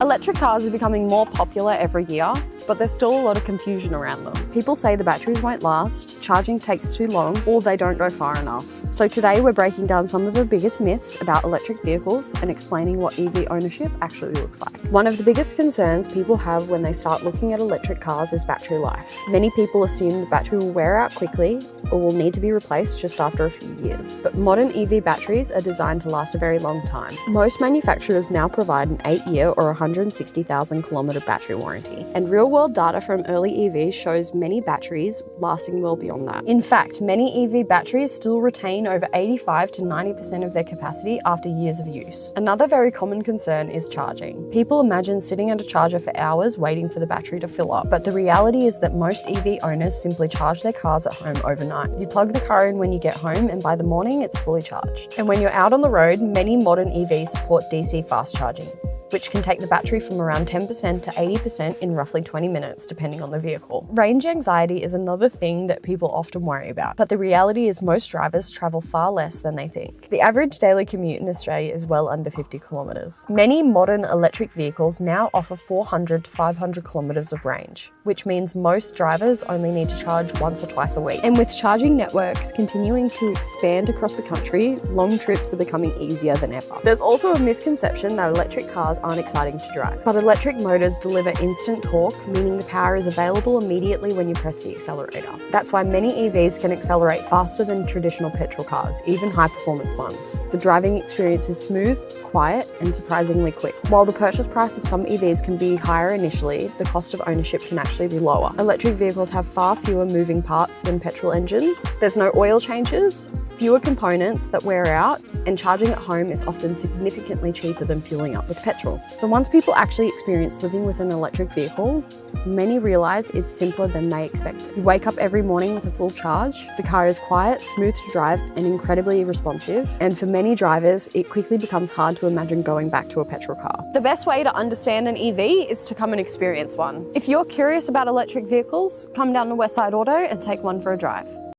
Electric cars are becoming more popular every year, but there's still a lot of confusion around them. People say the batteries won't last, charging takes too long, or they don't go far enough. So today we're breaking down some of the biggest myths about electric vehicles and explaining what EV ownership actually looks like. One of the biggest concerns people have when they start looking at electric cars is battery life. Many people assume the battery will wear out quickly or will need to be replaced just after a few years. But modern EV batteries are designed to last a very long time. Most manufacturers now provide an 8-year or 160,000 kilometre battery warranty, and real-world data from early EVs shows many batteries lasting well beyond that. In fact, many EV batteries still retain over 85 to 90% of their capacity after years of use. Another very common concern is charging. People imagine sitting at a charger for hours waiting for the battery to fill up, but the reality is that most EV owners simply charge their cars at home overnight. You plug the car in when you get home, and by the morning it's fully charged. And when you're out on the road, many modern EVs support DC fast charging, which can take the battery from around 10% to 80% in roughly 20 minutes, depending on the vehicle. Range anxiety is another thing that people often worry about, but the reality is most drivers travel far less than they think. The average daily commute in Australia is well under 50 kilometres. Many modern electric vehicles now offer 400 to 500 kilometres of range, which means most drivers only need to charge once or twice a week. And with charging networks continuing to expand across the country, long trips are becoming easier than ever. There's also a misconception that electric cars aren't exciting to drive. But electric motors deliver instant torque, meaning the power is available immediately when you press the accelerator. That's why many EVs can accelerate faster than traditional petrol cars, even high-performance ones. The driving experience is smooth, quiet, and surprisingly quick. While the purchase price of some EVs can be higher initially, the cost of ownership can actually be lower. Electric vehicles have far fewer moving parts than petrol engines. There's no oil changes, fewer components that wear out, and charging at home is often significantly cheaper than fueling up with petrol. So once people actually experience living with an electric vehicle, many realise it's simpler than they expected. You wake up every morning with a full charge, the car is quiet, smooth to drive, and incredibly responsive, and for many drivers, it quickly becomes hard to imagine going back to a petrol car. The best way to understand an EV is to come and experience one. If you're curious about electric vehicles, come down to Westside Auto and take one for a drive.